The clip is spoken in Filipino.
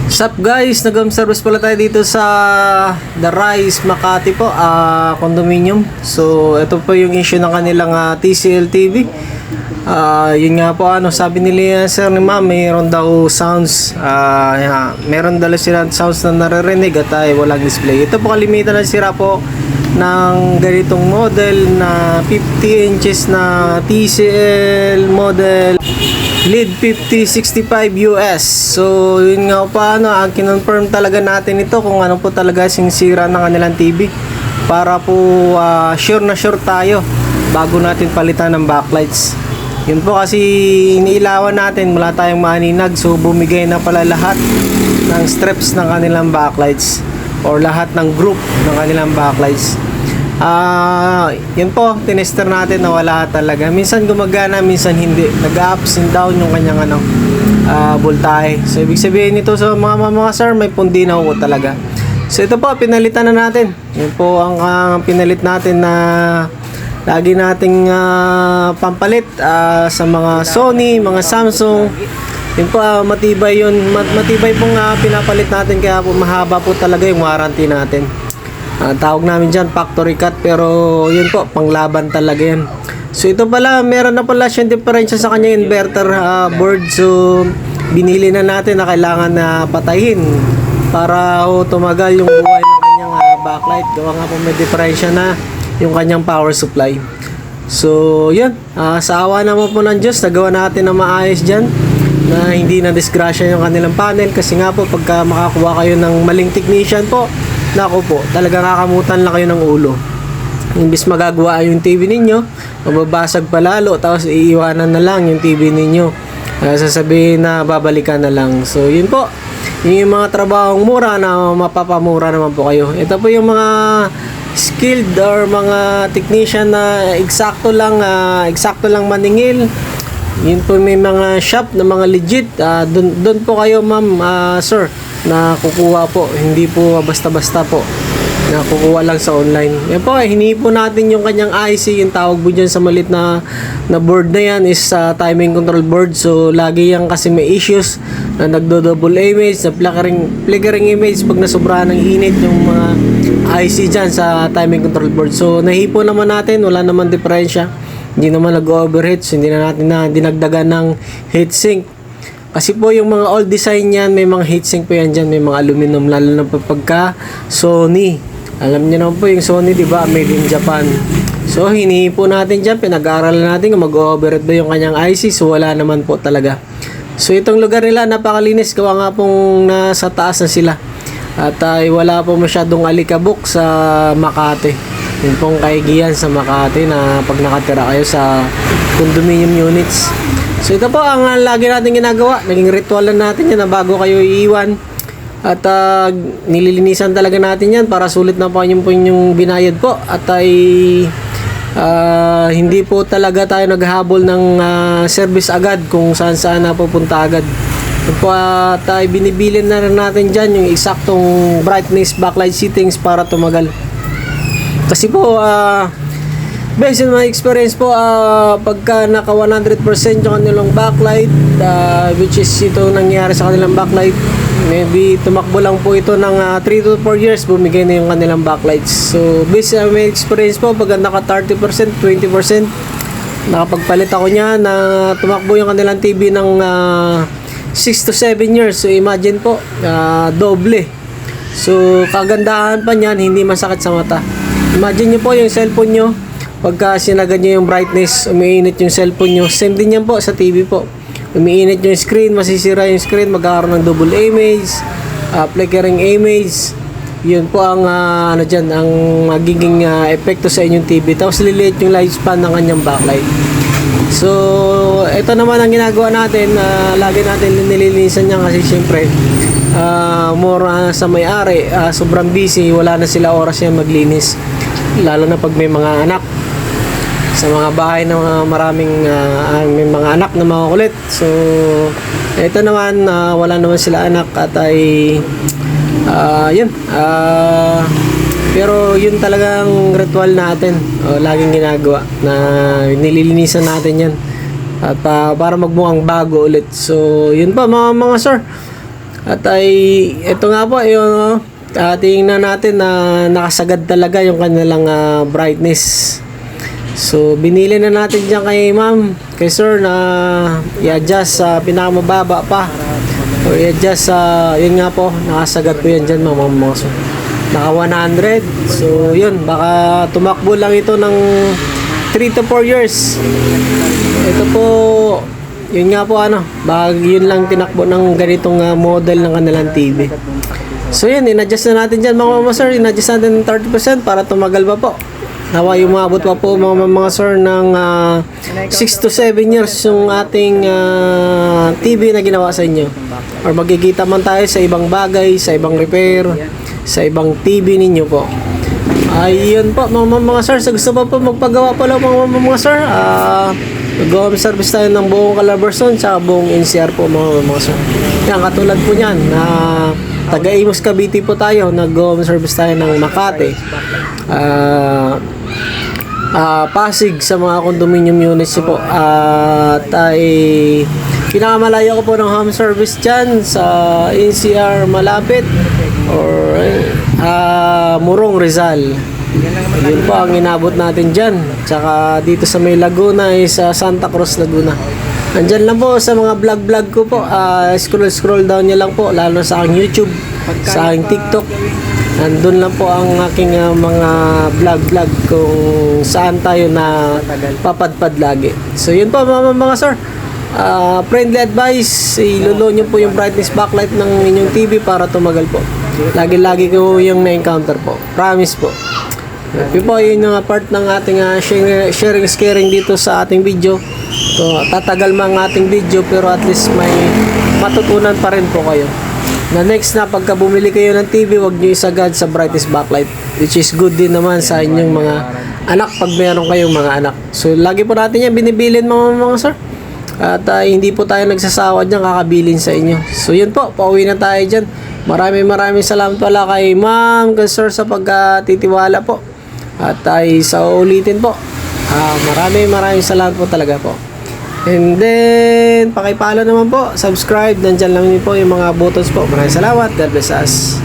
Sup guys, nag-service pala tayo dito sa The Rise Makati po, condominium. So ito po yung issue ng kanilang TCL TV. Yun nga po, sabi nila sir ni ma'am, mayroon daw sounds, meron dala sila sounds na naririnig at walang display. Ito po kalimitan na sira po ng ganitong model na 50 inches na TCL model Lead 5065 US. So yun nga po, kinonfirm talaga natin ito kung ano po talaga sinsira ng kanilang TV para po sure na sure tayo bago natin palitan ng backlights. Yun po kasi iniilawan natin, wala tayong maaninag, so bumigay na pala lahat ng strips ng kanilang backlights or lahat ng group ng kanilang backlights. Yun po, tinester natin na wala talaga. Minsan gumagana, minsan hindi. Nag-ups and down yung kanyang voltahe. So ibig sabihin nito sa mga sir, may pundi na po talaga. So ito po, pinalitan na natin. Yun po ang pinalit natin na lagi nating pampalit sa mga Sony, mga Samsung. Yun po, matibay yun. Matibay pong pinapalit natin, kaya po mahaba po talaga yung warranty natin. Tawag namin dyan factory cut, pero yun po, panglaban talaga yan. So ito pala, meron na pala siyang diferensya sa kanya inverter board. So binili na natin na kailangan na patayin para tumagal yung buhay ng kanyang backlight. Gawa nga po may diferensya na yung kanyang power supply. So yun, sa awa naman po ng Diyos, nagawa natin na maayos dyan, na hindi na disgrasya yung kanilang panel. Kasi nga po, pagka makakuha kayo ng maling technician po, naku po, talagang kakamutan lang kayo ng ulo. Imbis magagawa yung TV ninyo, mababasag pa lalo, tapos iiwanan na lang yung TV ninyo. Sasabihin na babalikan na lang. So yun po, yung mga trabahong mura na mapapamura naman po kayo. Ito po yung mga skilled or mga technician na eksakto lang maningil. Yun po, may mga shop na mga legit. Doon po kayo ma'am, sir, na kukuha po. Hindi po basta-basta po na kukuha lang sa online. Yan po, hinipo natin yung kanyang IC. Yung tawag po dyan sa malit na board na yan is timing control board. So lagi yan kasi may issues na nagdo-double image, na flickering image pag nasobrahan ng init yung mga IC dyan sa timing control board. So nahipo naman natin, wala naman diferensya. Hindi naman nag-overheat, so hindi na natin dinagdagan ng heatsink. Kasi po yung mga old design yan, may mga heatsink po yan dyan, may mga aluminum, lalo na pagka Sony. Alam niyo naman po yung Sony, di ba, made in Japan. So hinihipo natin dyan, pinag-aaralan natin kung mag-overheat ba yung kanyang IC, so wala naman po talaga. So itong lugar nila, napakalinis, gawa nga pong nasa taas na sila. At wala po masyadong alikabok sa Makati. Yung pong kaigihan sa Makati na pag nakatira kayo sa condominium units. So ito po ang lagi natin ginagawa. Naging ritual na natin yan na bago kayo iiwan. At nililinisan talaga natin yan para sulit na po yung binayad po. At hindi po talaga tayo naghahabol ng service agad kung saan napupunta agad. Ito po, binibilin na rin natin dyan yung eksaktong brightness backlight settings para tumagal. Kasi po, based on my experience po, pagka naka 100% yung kanilang backlight, which is ito nangyari sa kanilang backlight, maybe tumakbo lang po ito ng 3 to 4 years, bumigay na yung kanilang backlights. So based on my experience po, pagka naka 30%, 20%, nakapagpalit ako niya na tumakbo yung kanilang TV ng 6 to 7 years. So imagine po, doble. So kagandahan pa niyan, hindi masakit sa mata. Imagine nyo po yung cellphone nyo, pagka sinagad nyo yung brightness, umiinit yung cellphone nyo. Same din yan po sa TV po. Umiinit yung screen, masisira yung screen, magkakaroon ng double image, flickering image. Yun po ang dyan, ang magiging epekto sa inyong TV. Tapos liliit yung lifespan ng kanyang backlight. So ito naman ang ginagawa natin, lagi natin nililinisan niya kasi syempre more sa may-ari, sobrang busy, wala na sila oras yan maglinis, lalo na pag may mga anak sa mga bahay na maraming may mga anak na makukulit. So ito naman, wala naman sila anak at yun, pero yun talagang ritual natin, laging ginagawa na nililinisan natin yan at para magmukhang bago ulit. So yun pa mga sir, At ay ito nga po yung tingnan natin na nakasagad talaga yung kanilang brightness. So binili na natin diyan kay ma'am, kay sir, na i-adjust sa pinakamababa pa. O i-adjust sa yun nga po, nakasagad po yan diyan mga sir. Naka 100. So yun, baka tumakbo lang ito ng 3 to 4 years. Ito po, yun nga po baka yun lang tinakbo ng ganitong model ng kanilang TV. So yun, in-adjust na natin dyan mga sir, in-adjust natin ng 30% para tumagal pa po. Nawa yung umabot pa po mga sir ng 6 to 7 years yung ating TV na ginawa sa inyo. Or magkikita man tayo sa ibang bagay, sa ibang repair, sa ibang TV ninyo po. Ayun po mga sir, sa gusto pa po magpagawa pa lang mga sir, mag-home service tayo ng buong Calabarzon sa buong NCR po mga sir. Yan, katulad po niyan na taga Imus Cavite po tayo, nag-home service tayo ng Makati, Pasig sa mga condominium units po, at ay pinakamalayo ko po ng home service dyan sa NCR malapit or Murong Rizal. Yun po ang inabot natin dyan. Tsaka dito sa may Laguna is Santa Cruz, Laguna. Andyan lang po sa mga vlog ko po, scroll down nyo lang po, lalo sa aking YouTube, sa aking TikTok. Nandun lang po ang aking mga vlog kung saan tayo na papadpad lagi. So yun po mga sir, friendly advice, ilulo nyo po yung brightness backlight ng inyong TV para tumagal po. Lagi ko yung na-encounter po, promise po. Yun po yung part ng ating sharing caring dito sa ating video. So, tatagal man ang ating video pero at least may matutunan pa rin po kayo. Na next na pagka bumili kayo ng TV, wag nyo isagad sa brightest backlight, which is good din naman sa inyong mga anak pag meron kayong mga anak. So lagi po natin yan binibilin mga sir. At hindi po tayo nagsasawa dyan kakabilin sa inyo. So yun po, pauwi na tayo dyan. Maraming salamat pala kay ma'am, kay sir sa pagtitiwala po. At sa ulitin po, maraming salamat po talaga po. And then, pakipalo naman po, subscribe, nandyan lang po yung mga buttons po. Maraming salamat, God bless us.